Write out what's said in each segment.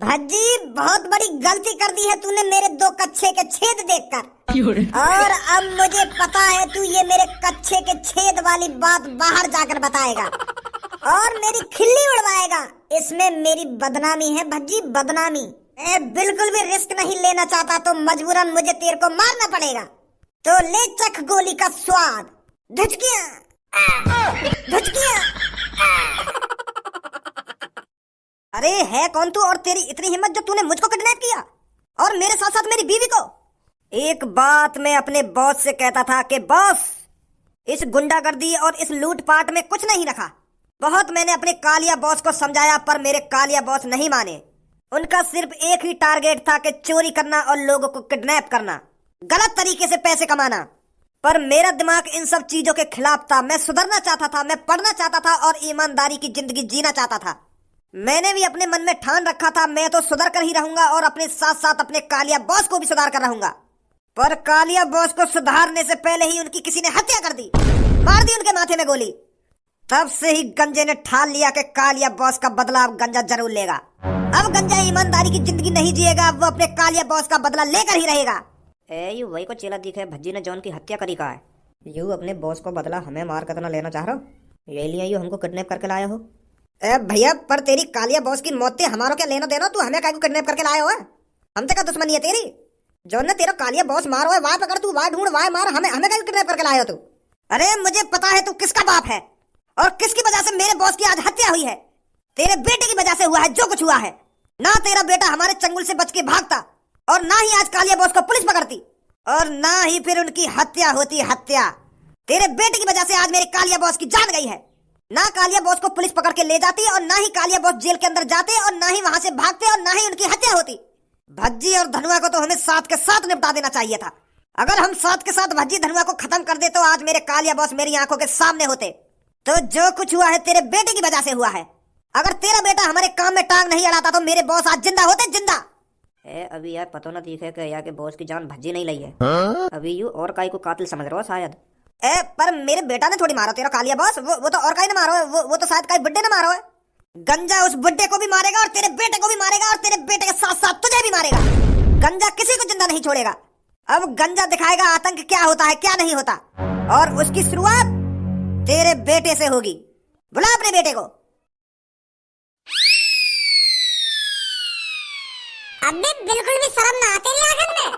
भज्जी बहुत बड़ी गलती कर दी है तूने मेरे दो कच्छे के छेद देखकर। और अब मुझे पता है तू ये मेरे कच्छे के छेद वाली बात बाहर जाकर बताएगा और मेरी खिल्ली उड़वाएगा। इसमें मेरी बदनामी है भज्जी, बदनामी। मैं बिल्कुल भी रिस्क नहीं लेना चाहता तो मजबूरन मुझे तेरे को मारना पड़ेगा। तो ले चख गोली का स्वाद। धुचकियां धुचकियां। अरे है कौन तू और तेरी इतनी हिम्मत जो तूने मुझको किडनैप किया और मेरे साथ साथ मेरी बीवी को? एक बात मैं अपने बॉस से कहता था कि बॉस, इस गुंडागर्दी और इस लूटपाट में कुछ नहीं रखा। बहुत मैंने अपने कालिया बॉस को समझाया पर मेरे कालिया बॉस नहीं माने। उनका सिर्फ एक ही टारगेट था कि चोरी करना और लोगों को किडनैप करना, गलत तरीके से पैसे कमाना। पर मेरा दिमाग इन सब चीजों के खिलाफ था। मैं सुधरना चाहता था, मैं पढ़ना चाहता था और ईमानदारी की जिंदगी जीना चाहता था। मैंने भी अपने मन में ठान रखा था मैं तो सुधर कर ही रहूंगा और अपने साथ साथ अपने कालिया बॉस को भी सुधार कर रहूंगा। पर कालिया बॉस को सुधारने से पहले ही उनकी किसी ने हत्या कर दी, मार दी उनके माथे में गोली। तब से ही गंजे ने ठान लिया कि कालिया बॉस का बदला अब गंजा जरूर लेगा। अब गंजा ईमानदारी की जिंदगी नहीं जिएगा, अब वो अपने कालिया बॉस का बदला लेकर ही रहेगा। यू वही को चेला दिखे भज्जी ने जॉन की हत्या करी का है। यू अपने बॉस को बदला हमें मार कितना लेना चाह रहा हो? ये लिए यू हमको किडनैप करके लाया हो? भैया पर तेरी कालिया बॉस की मौत से हमारो क्या लेना देना? तू हमें काहे को किडनैप करके लाया हो? हमसे क्या दुश्मनी है तेरी? जॉन ने तेरा कालिया बॉस मारो है, वहां पकड़, तू वहां ढूंढ, वहां मार, हमें हमें काहे को किडनैप करके लाया हो तू? अरे मुझे पता है तू किसका बाप है और किसकी वजह से मेरे बॉस की आज हत्या हुई है। तेरे बेटे की वजह से हुआ है जो कुछ हुआ है। ना तेरा बेटा हमारे चंगुल से बच के भागता और ना ही आज कालिया बॉस को पुलिस पकड़ती और ना ही फिर उनकी हत्या होती। हत्या तेरे बेटे की वजह से आज मेरे कालिया बॉस की जान गई है। ना कालिया बॉस को पुलिस पकड़ के ले जाती और ना ही कालिया बॉस जेल के अंदर जाते और ना ही वहां से भागते और ना ही उनकी हत्या होती। भज्जी और धनुआ को तो हमें साथ के साथ निपटा देना चाहिए था। अगर हम साथ के साथ भज्जी धनुआ को खत्म कर दे तो आज मेरे कालिया बॉस मेरी आंखों के सामने होते। तो जो कुछ हुआ है तेरे बेटे की वजह से हुआ है। अगर तेरा बेटा हमारे काम में टांग नहीं अड़ाता तो मेरे बॉस आज जिंदा होते, जिंदा। अभी यार पता ना दिखे कि यार के बॉस की जान भज्जी नहीं ली है। अभी यू और काई को कातिल समझ रहा हो शायद। पर मेरे बेटा ने थोड़ी मारा तेरा कालिया बॉस, वो तो और काई ने मारो है, वो तो शायद काई बुड्ढे ने मारो है। गंजा उस बुड्ढे को भी मारेगा और तेरे बेटे को भी मारेगा और तेरे बेटे के साथ साथ तुझे भी मारेगा। गंजा किसी को जिंदा नहीं छोड़ेगा। अब गंजा दिखाएगा आतंक क्या होता है क्या नहीं होता और उसकी शुरुआत तेरे बेटे से होगी। बुला अपने बेटे को। अबे बिल्कुल भी शर्म ना आती है आखिर में।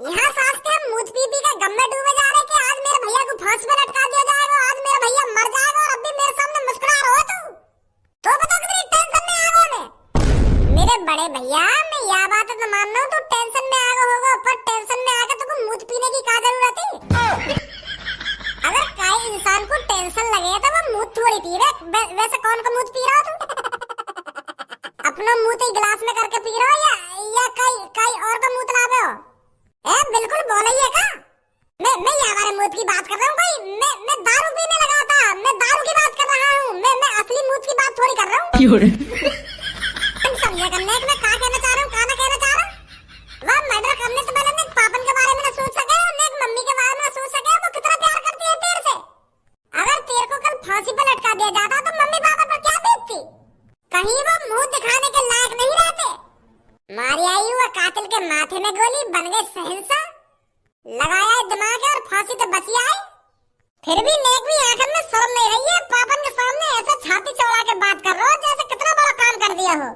यहाँ सांस के हम मूत पी के गम में डूबे जा रहे कि आज मेरे भैया को फांसी पे लटका दिया जाएगा, आज मेरा भैया मर जाएगा और अभी मेरे सामने मुस्कुरा रहा हो तू। तो बता कितनी टेंशन में आ गया मैं। मेरे बड़े भैया मैं यह बात तो मान रहा हूँ तू टेंशन में आ गया होगा, पर टेंशन में आके तुमको मूत पीने की क्या जरूरत है? अगर कोई इंसान को टेंशन लगे तो वो मूत थोड़ी पीवे। वैसे कौन का मूत पी रहा हो तू? अपना मुंह तो गिलास में करके पी रहे हो या कई और का मुंह लावे हो? बिल्कुल बोल ही है का? मैं ये हमारे मुंह की बात कर रहा हूँ कोई? मैं दारू पीने लगा था, मैं दारू की बात कर रहा हूँ। मैं असली मुंह की बात थोड़ी कर रहा हूँ। तुम समझे करने कि मैं क्या कहना चाह रहा हूँ, क्या ना कहना चाह रहा हूँ। वह मर्डर करने से पहले एक पापन के बारे में ना सोच सके और एक मम्मी के बारे में सोच सके वो कितना प्यार करती है तेरे से। अगर तेरे को कल फांसी पे लटका दिया जाता तो मम्मी पापा पर क्या बीतती? कहीं वो मुंह दिखाने के लायक नहीं रहते। मारी आई हुआ कातिल के माथे में गोली, बन गए शहंशाह, लगाया दिमाग और फांसी तो बची आई। फिर भी नेक भी आखिर में शर्म नहीं रही है। पापन के सामने ऐसे छाती चौड़ा के बात कर रहे हो जैसे कितना बड़ा काम कर दिया हो।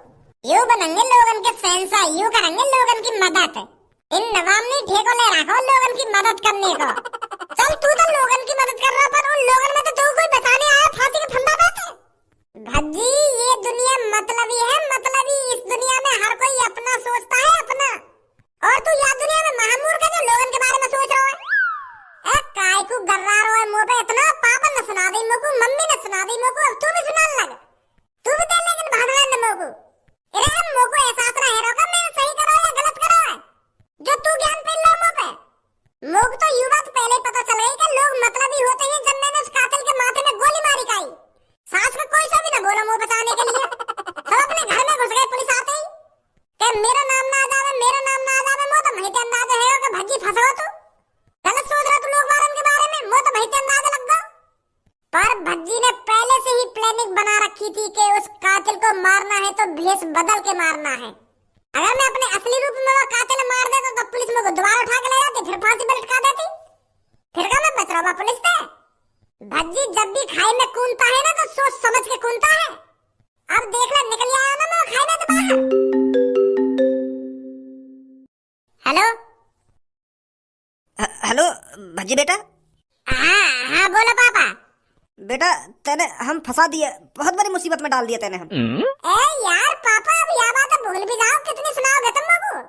यूं बनेंगे लोगन के शहंशाह, यूं करेंगे लोगन की मदद। इन नवाब ने ठेको ले रखा लोगन की मदद करने का। चल तू तो लोगन की मदद कर रहा पर उन लोगन में तो तू कोई बचाने आया फांसी का फंदा पे। भज्जी ये दुनिया मतलबी है, मतलबी। इस दुनिया में हर कोई अपना सोचता है अपना, और तू यह दुनिया में महामूर्ख है जो लोगन के बारे में सोच रहा है। काय को गर्रा रहा है मुंह पे इतना? पापा ने सुना दी मुझको, मम्मी ने सुना दी मुझको, अब तू भी सुनाने लग। तू भी दे लेकिन भगवान ने मुझको। अरे मुझको एहसास ना है का मैं सही करा या गलत करा है जो तू ज्ञान पे लो मुंह पे। मुझको तो युवा तो पहले ही पता चल गई कि लोग मतलबी होते हैं। जब मैंने उस कातिल के माथे में गोली मारी काई, सास में कोई सा भी ना बोला मुंह बचाने के लिए। सब अपने घर में घुस गए पुलिस आते ही कि मेरा नाम ना आ जावे, मेरा नाम ना आ जावे। मुझे तो वही अंदाजा है कि भज्जी फंसा तू। गलत सोच रहा तू लोग बारन के बारे में। मुझे तो वही अंदाजा लग गया। पर भज्जी ने पहले से ही प्लानिंग बना रखी थी कि उस कातिल को मारना है तो भेष बदल के मारना है। अगर मैं अपने असली रूप में वो कातिल मार देता तो पुलिस मेरे को दोबारा उठा के ले जाती, फिर फांसी पे लटका देती। फिर का मैं बच रहा पुलिस से। भज्जी जब भी खाई में कूदता है ना तो सोच समझ के कूदता है। अब देख ले निकल आया ना मैं खाई में से बाहर। हेलो हेलो भज्जी बेटा। हाँ बोलो पापा। बेटा तेने हम फंसा दिए, बहुत बड़ी मुसीबत में डाल दिया तेने हम। ए यार पापा अब यह बात भूल भी जाओ, कितनी सुनाओगे तुम लोगों।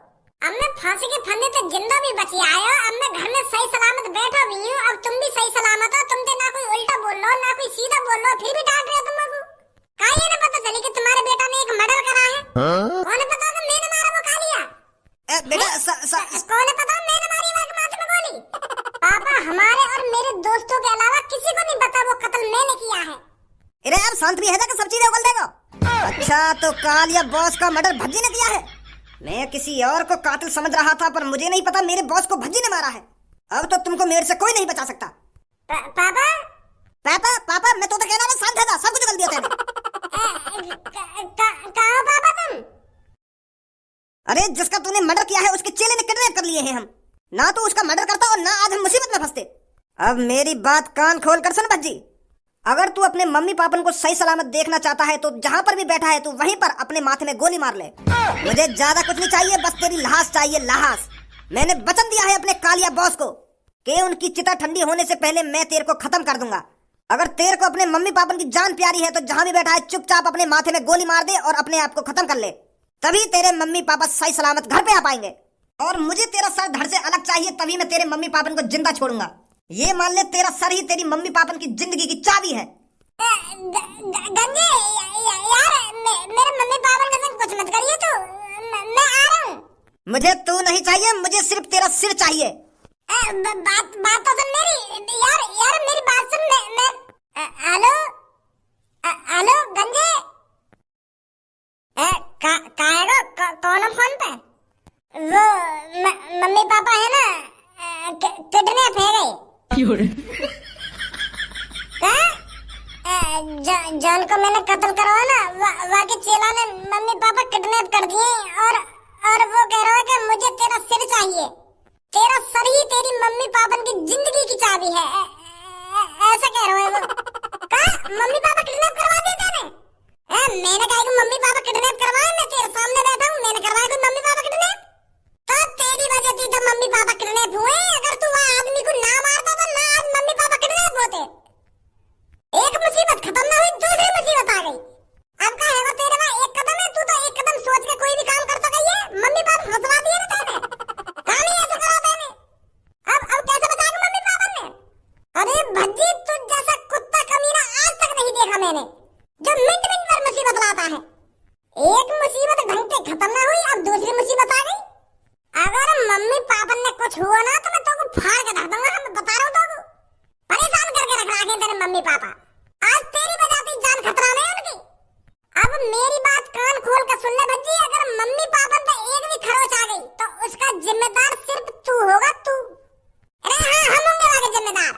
अब मैं फांसी के फंदे से जिंदा भी बची आया, अब मैं घर में सही सलामत बैठा भी हूँ। अब तुम भी सही सलामत हो, तुम तो ना कोई उल्टा बोल लो ना कोई सीधा बोल लो, फिर भी डांट रहे हो तुम लोग। का ये ना पता चली कि तुम्हारे बेटा ने एक मर्डर करा है। कौन पता कि मैंने मारा वो कालिया। बेटा कौन पता मैंने मारी वो माथे में गोली। पापा हमारे और मेरे दोस्तों के अलावा किसी को नहीं पता वो कत्ल मैंने किया है। अरे यार शांत भी है ना कि सब चीजें उगल देगा। अच्छा तो कालिया बॉस का मर्डर भज्जी ने किया है। मैं किसी और को कातिल समझ रहा था, पर मुझे नहीं पता मेरे बॉस को भज्जी ने मारा है। अब तो तुमको मेरे से कोई नहीं बचा सकता। पापा पापा पापा मैं तो कह रहा था शांत है, सब कुछ उगल दिया तेने। कहाँ पापा तुम। अरे जिसका तूने मर्डर किया है उसके चेले ने किडनैप कर लिए हैं हम। ना तो उसका मर्डर करता और ना आज हम मुसीबत में फंसते। अब मेरी बात कान खोल कर सुन भज्जी, अगर तू अपने मम्मी पापन को सही सलामत देखना चाहता है तो जहाँ पर भी बैठा है तू वहीं पर अपने माथे में गोली मार ले। मुझे ज्यादा कुछ नहीं चाहिए, बस तेरी लाश चाहिए, लाश। मैंने वचन दिया है अपने कालिया बॉस को कि उनकी चिता ठंडी होने से पहले मैं तेरे को खत्म कर दूंगा। अगर तेरे को अपने मम्मी पापन की जान प्यारी है तो जहाँ भी बैठा है चुपचाप अपने माथे में गोली मार दे और अपने आप को खत्म कर ले, तभी तेरे मम्मी पापा सही सलामत घर पे आ पाएंगे। और मुझे तेरा सर धड़ से अलग चाहिए, तभी मैं तेरे मम्मी पापन को जिंदा छोड़ूंगा। ये मान ले तेरा सर ही तेरी मम्मी पापन की जिंदगी की चाबी है। गंजे यार मेरे मम्मी पापा के साथ कुछ मत करिए तो मैं आ रहा हूँ। मुझे तू नहीं चाहिए, मुझे सिर्फ तेरा सिर चाहिए। बात तो सुन मेरी। यार मेरी बात सुन। मैं हेलो हेलो गंजे कौन फोन पे। वो मम्मी पापा है ना किडनैप है गए। जॉन को मैंने कत्ल करवा ना वहाँ के चेला ने मम्मी पापा किडनैप कर दिए और वो कह रहा है कि मुझे तेरा सिर चाहिए। तेरा सर ही तेरी मम्मी पापन की जिंदगी की चाबी है, ऐसा कह रहा है वो। मम्मी पापा किडनैप करवा दिए तेने। मैंने कहा कि मम्मी पापा किडनैप करवाए, मैं तेरे सामने बैठा हूँ, मैंने करवाया कोई मम्मी पापा किडनैप। तो तेरी वजह थी तो मम्मी पापा किडनैप हुए। अगर तू वहाँ आदमी को ना मारता तो ना आज मम्मी पापा किडनैप होते। एक मुसीबत खत्म ना हुई दूसरी मुसीबत आ गई। अब का है वो तेरे वहाँ एक कदम है, तू तो एक कदम सोच के कोई भी काम कर सका। ये मम्मी पापा फंसवा दिए ना तेने, कहानी ऐसा करा तेने। अब कैसे बचाएगा मम्मी पापा ने। अरे भज्जी तुझ जैसा कुत्ता कमीना आज तक नहीं देखा मैंने, जो मिनट मिनट पर मुसीबत लाता है। एक मुसीबत ढंग से खत्म ना हुई, अब दूसरी मुसीबत आ गई। अगर मम्मी पापा ने कुछ हुआ ना तो मैं तुमको फाड़ के रख दूंगा। मैं बता रहा हूँ तुमको, परेशान करके रख रखे तेरे मम्मी पापा। आज तेरी वजह से जान खतरा में है उनकी। अब मेरी बात कान खोल कर सुन ले भज्जी, अगर मम्मी पापा पे एक भी खरोच आ गई तो उसका जिम्मेदार सिर्फ तू होगा, तू। अरे हाँ हम होंगे वहाँ के जिम्मेदार।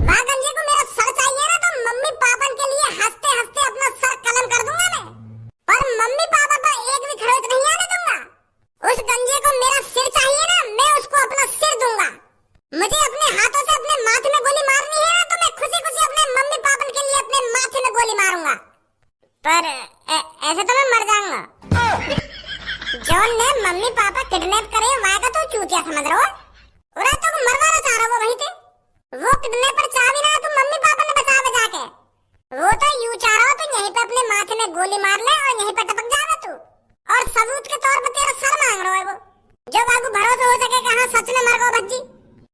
वहाँ गंजे को मेरा सर चाहिए ना तो मम्मी पापा के लिए हंसते हंसते अपना सर कलम कर दूंगा मैं, पर मम्मी पापा पे एक भी खरोच नहीं आने दूंगा। उस गंजे को मेरा सिर चाहिए ना, मैं उसको अपना सिर दूंगा। मुझे अपने हाथों से अपने माथे में गोली मारनी है ना तो मैं खुशी खुशी अपने मम्मी पापा के लिए अपने माथे में गोली मारूंगा, पर ऐसे तो मैं मर जाऊंगा। जॉन ने मम्मी पापा किडनैप करे वहाँ का तो चूतिया समझ रहा हो, और तो मरवाना चाह रहा हो वहीं पे। वो किडनैपर चाह भी ना तो मम्मी पापा ने बचा के, वो तो यूं चाह रहा हो तो यहीं पे अपने माथे में गोली मार ले और यहीं पे टपक जाएगा तू, और सबूत के तौर पर तेरा सर मांग रहा है वो, जो बाबू भरोसा हो सके कि हाँ सच में मर गो भज्जी।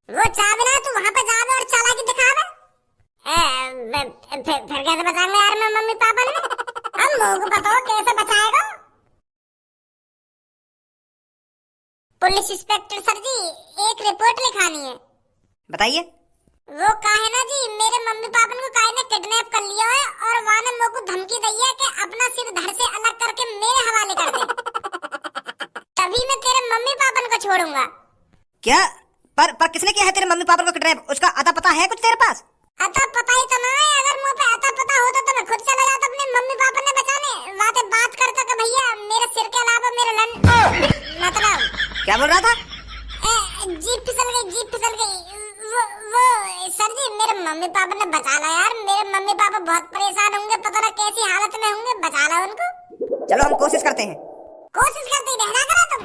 वो चाह भी ना तू वहाँ पे जावे और चालाकी दिखावे। फिर कैसे बचाएंगे यार मैं मम्मी पापा ने। हम लोगों को बताओ कैसे बचाएगा। पुलिस इंस्पेक्टर सर जी एक रिपोर्ट लिखानी है। बताइए। वो काहे ना जी मेरे मम्मी पापा को काहे ने किडनैप कर लिया है और वहाँ ने मेरे को धमकी दी है कि अपना सिर धड़ से अलग करके मेरे हवाले कर दे, तभी मैं तेरे मम्मी पापा को छोड़ूंगा। क्या? पर किसने किया है तेरे मम्मी पापा को किडनैप? उसका अता पता है कुछ तेरे पास? अता पता ही तो ना है। अगर मुझे पे अता पता होता तो मैं खुद चला जाता अपने मम्मी पापा ने बचाने। वहाँ पे बात करता कि भैया मेरे सिर के अलावा मेरे क्या बोल रहा था? जीप फिसल गई। वो सर जी, मेरे मम्मी पापा ने बचा ला यार। मेरे मम्मी पापा बहुत परेशान होंगे, पता ना कैसी हालत में होंगे, बचा ला उनको। चलो हम कोशिश करते हैं। कोशिश करते ही रहना करो तुम।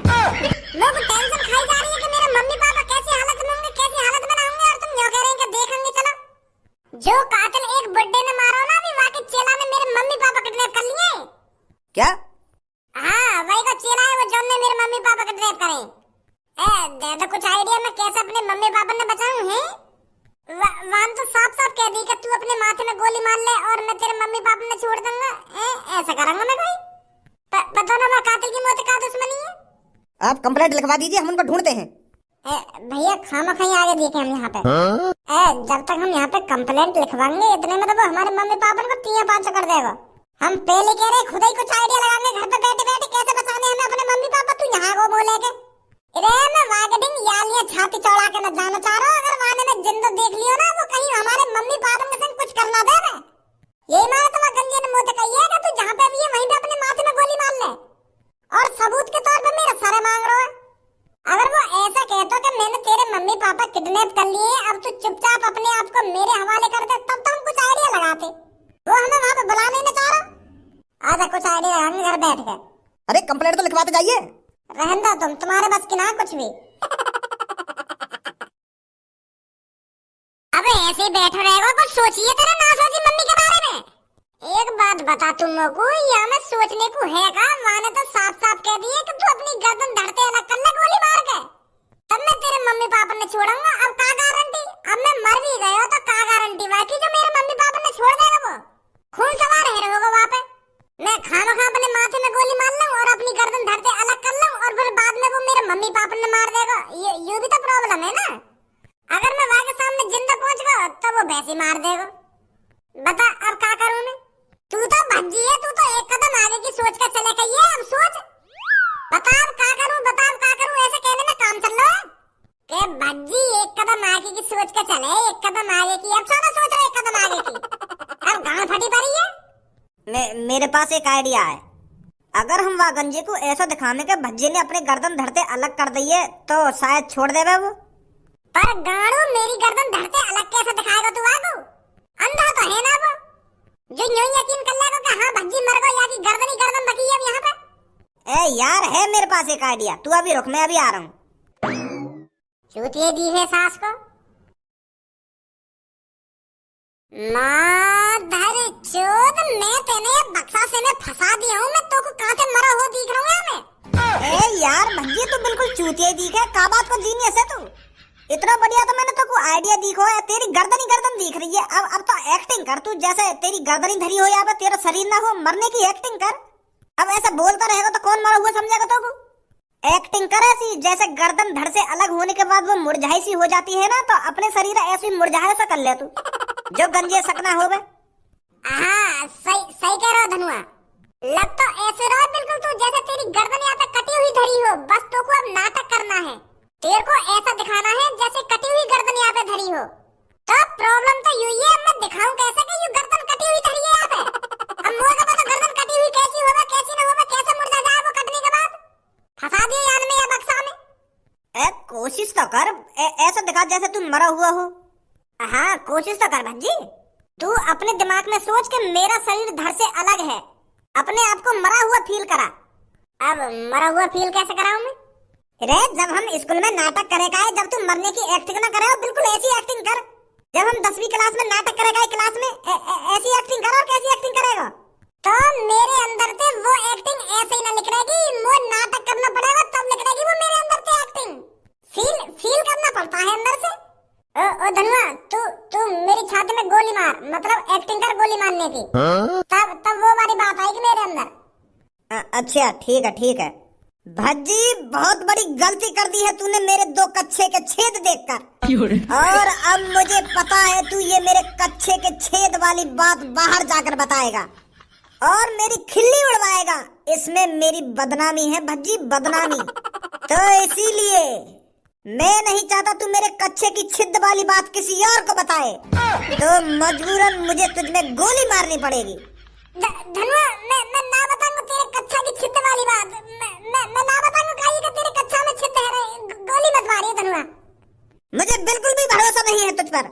लोग टेंशन खाई जा रही है कि मेरे मम्मी पापा कैसी हालत में होंगे, कैसी हालत में ना होंगे, और तुम यूं कह रहे हैं कि देखेंगे। चलो, जो कातिल एक बुड्ढे ने मारा ना, अभी वहाँ के चेला ने मेरे मम्मी पापा किडनैप कर लिए। क्या? हाँ, वही का चेला है वो, जौन ने मेरे मम्मी पापा किडनैप करे। दे दो कुछ आइडिया, मैं कैसे अपने मम्मी पापा ने बचाऊं है? वान तो साफ साफ कह दी कि तू अपने माथे में गोली मार ले और मैं तेरे मम्मी पापा ने छोड़ दूंगा। ऐसा करूंगा मैं कोई? पता ना मैं कातिल की मौत का दुश्मनी है। आप कंप्लेंट लिखवा दीजिए, हम उनको ढूंढते हैं। भैया खामखा आगे देखे हम यहाँ पे। जब तक हम यहाँ पे कंप्लेंट लिखवाएंगे इतने में तो वो हमारे मम्मी पापा को 3-5 कर देगा। हम पहले कह रहे खुद ही कुछ आइडिया लगाएंगे घर पे बैठे बैठे कैसे बचाने हमें अपने मम्मी पापा। तू यहाँ को बोलेगे रे मैं वागडिंग यालियां छाती चौड़ा के न जाना चाह रहा हूँ। अगर वाने में जिंदा देख लियो ना, वो कहीं हमारे मम्मी पापा के संग कुछ करना दे। मैं यही मारा तुम्हारे गंजे ने मुंह पे कही है कि तू जहाँ पे भी है वहीं पे अपने माथे में गोली मार ले, और सबूत के तौर पे मेरा सर मांग रहा है। अगर वो ऐसा कहता कि मैंने तेरे मम्मी पापा किडनैप कर लिए, अब तू चुपचाप अपने आप को मेरे हवाले कर दे, तब तो हम कुछ आइडिया लगाते। वो हमें वहाँ पे बुलाने नहीं चाह रहा। आजा कुछ आइडिया लगाएंगे घर बैठ के। अरे कंप्लेंट तो लिखवाते जाइए। रहन दो तुम, तुम्हारे बस की ना कुछ भी। अबे ऐसे ही बैठे रहेगा, कुछ सोचिए तेरा ना सोची मम्मी के बारे में। एक बात बता तुम लोगों को, यहाँ में सोचने को है का? माने तो साफ साफ कह दिए कि तू अपनी गर्दन धड़ते अलग कर ले गोली मार के, तब मैं तेरे मम्मी पापा ने छोड़ूंगा। अब का गारंटी? अब मैं मर भी गया तो का गारंटी बाकी जो मेरे मम्मी पापा ने छोड़ देगा वो खून सवार है होगा वहाँ पे। मैं खामखा अपने माथे में गोली मार लूं और अपनी गर्दन धड़ते अलग कर लूं, और फिर बाद में वो मेरे मम्मी पापा ने मार देगा। ये भी तो प्रॉब्लम है ना। अगर मैं वहाँ के सामने जिंदा पहुंच गया तो वो वैसे मार देगा। बता अब क्या करूं मैं? तू तो भज्जी है, तू तो एक कदम आगे की सोच कर चले गई है। अब सोच, बता अब क्या करूं, बता अब क्या करूं? ऐसे कहने में काम चल रहा है कि भज्जी एक कदम आगे की सोच कर चले, एक कदम आगे की। अब सारा सोच रहे एक कदम आगे की, अब गांड फटी पड़ी है। मेरे पास एक आइडिया है। अगर हम वागंजे को ऐसा दिखाने के भज्जे ने अपने गर्दन धड़ते अलग कर दिए तो शायद छोड़ देवे वो। पर गाड़ू मेरी गर्दन धड़ते अलग कैसे दिखाएगा तू? आगू अंधा तो है ना वो, जो यूं यकीन कर लेगा कि हाँ भज्जी मर गई, या कि गर्दन ही गर्दन बची है अब यहाँ पे। यार है मेरे पास एक आइडिया, तू अभी रुक, मैं अभी आ रहा हूँ। चूतिए दी है सास को। माधर चोद, मैं तेने बक्सा से में फंसा दिया हूँ। मैं तो को कहाँ से मरा हो दिख रहा हूँ मैं। यार भज्जी तू बिल्कुल चूतिया दिख है। का बात को जीनियस है तू। इतना बढ़िया तो मैंने तो को आइडिया दिखो है, तेरी गर्दन ही गर्दन दिख रही है। अब तो एक्टिंग कर तू, जैसे तेरी गर्दन ही धरी हो या तेरा शरीर ना हो, मरने की एक्टिंग कर। अब ऐसा बोलता रहेगा तो कौन मरा हुआ समझेगा तो को? एक्टिंग कर ऐसी जैसे गर्दन धड़ से अलग होने के बाद वो मुरझाई सी हो जाती है ना, तो अपने शरीर ऐसी मुरझाए सा कर ले तू, जो गंजे सकना हो। हाँ सही कह रहा धनुआ। लग तो ऐसे रहा बिल्कुल तू जैसे तेरी गर्दन यहाँ पे कटी हुई धरी हो। बस तो को अब नाटक करना है, तेरे को ऐसा दिखाना है जैसे कटी हुई गर्दन यहाँ पे धरी हो। तो प्रॉब्लम तो यही है, मैं दिखाऊं कैसे कि ये गर्दन कटी हुई धरी है यहाँ पे। अब मुझे का पता गर्दन कटी हुई कैसी होगा कैसी ना होगा, कैसे मुर्दा जाए वो कटने के बाद। फंसा दिया यार में या बक्सा में। कोशिश तो कर, ऐसा दिखा जैसे तू मरा हुआ हो। हाँ कोशिश तो कर भज्जी। तू अपने दिमाग में सोच के मेरा शरीर धड़ से अलग है, अपने आप को मरा हुआ फील करा। अब मरा हुआ फील कैसे कराऊं मैं? रे जब हम स्कूल में नाटक करेगा, जब तू मरने की एक्टिंग ना करे बिल्कुल ऐसी एक्टिंग कर। जब हम 10वीं क्लास में नाटक करेगा क्लास में, ऐसी एक्टिंग कर। और कैसी एक्टिंग करेगा? तो मेरे अंदर से वो एक्टिंग ऐसे ही ना लिख रहेगी, वो नाटक करना पड़ेगा तब लिख रहेगी वो मेरे अंदर से एक्टिंग। फील करना पड़ता है अंदर से। ओ धनुआ, तू मेरी छाती में गोली मार, मतलब एक्टिंग कर गोली मारने की। तब वो वाली बात आएगी मेरे अंदर। अच्छा ठीक है। भज्जी बहुत बड़ी गलती कर दी है तूने मेरे 2 कच्छे के छेद देखकर। और अब मुझे पता है तू ये मेरे कच्छे के छेद वाली बात बाहर जाकर बताएगा और मेरी खिल्ली उड़वाएगा। इसमें मेरी बदनामी है भज्जी, बदनामी। तो इसीलिए मैं नहीं चाहता तू मेरे कच्छे की छिद वाली बात किसी और को बताए, तो मजबूरन मुझे तुझमें गोली मारनी पड़ेगी। धनुआ, मैं ना बताऊंगा तेरे कच्चा की छिद्द वाली बात। मैं ना बताऊंगा काई का तेरे कच्चा में छिद्द है रे। गोली मत मारिए धनुआ। मुझे बिल्कुल भी भरोसा नहीं है तुझ पर।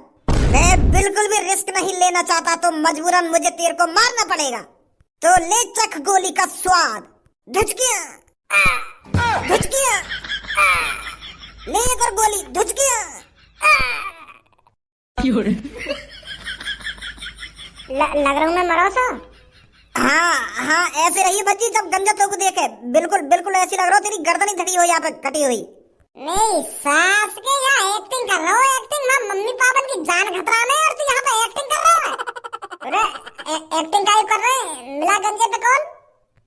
मैं बिल्कुल भी रिस्क नहीं लेना चाहता तो मजबूरन मुझे तेरे को मारना पड़ेगा। तो ले चख गोली का स्वाद। धुचकियां धुचकियां, ले एक और गोली। धुचकियां। लग रहा हूँ मैं मरो सा। हाँ ऐसे रही भज्जी जब गंजा तो को देखे। बिल्कुल बिल्कुल ऐसी लग रहा हो तेरी गर्दन ही धड़ी हो यहाँ पे कटी हुई। नहीं सास के यहाँ एक्टिंग कर रहा हो। एक्टिंग मां मम्मी पापा की जान खतरा में और तू यहाँ पे एक्टिंग कर रहा है। अरे एक्टिंग का कर रहे हैं। मिला गंजे पे कॉल।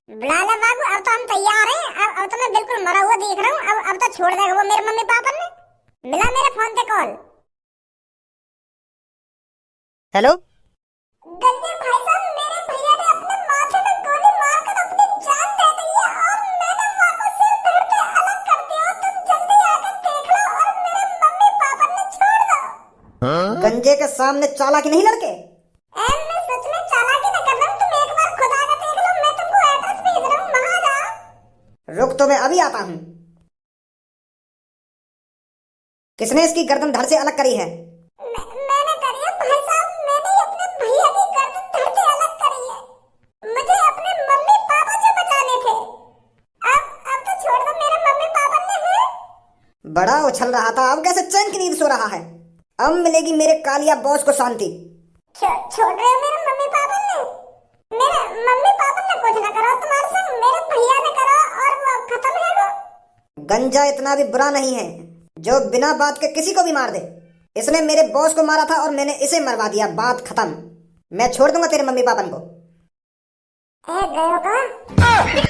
बुला ले बाबू। अब तो हम तैयार हैं। अब तो मैं बिल्कुल मरा हुआ दिख रहा हूँ। अब तो छोड़ देगा वो मेरे मम्मी पापा ने। मिला मेरे फोन पे कॉल। हेलो गंजे भाई साहब, मेरे भैया ने अपने माथे में गोली मारकर अपनी जान दे दी है और मैंने मां को सिर धड़ के अलग कर दिया। तुम जल्दी आकर देख लो और मेरे मम्मी पापा ने छोड़ दो। गंजे के सामने चालाकी नहीं लड़के। मैं सच में चालाकी न कर रहा हूँ। तुम एक बार खुदा का देख लो। मैं तुमको एड्रेस भेज रहा हूँ, वहां जा। रुक तो मैं अभी आता हूँ। किसने इसकी गर्दन धड़ से अलग करी है? मैंने करी है भाई साहब। मैंने ही अपने भैया की गर्दन धड़ से अलग करी है। मुझे अपने मम्मी पापा से बचाने थे। अब तो छोड़ दो। मेरे मम्मी पापा ने है। बड़ा उछल रहा था, अब कैसे चैन की नींद सो रहा है? अब मिलेगी मेरे कालिया बॉस को शांति। छोड़ रहे हो मेरे मम्मी पापा ने? मेरे मम्मी पापा ने कुछ ना करो तुम्हारे संग। मेरे भैया ने करो और वो खत्म है वो। गंजा इतना भी बुरा नहीं है जो बिना बात के किसी को भी मार दे। इसने मेरे बॉस को मारा था और मैंने इसे मरवा दिया। बात खत्म। मैं छोड़ दूंगा तेरे मम्मी पापा को। गए हो का?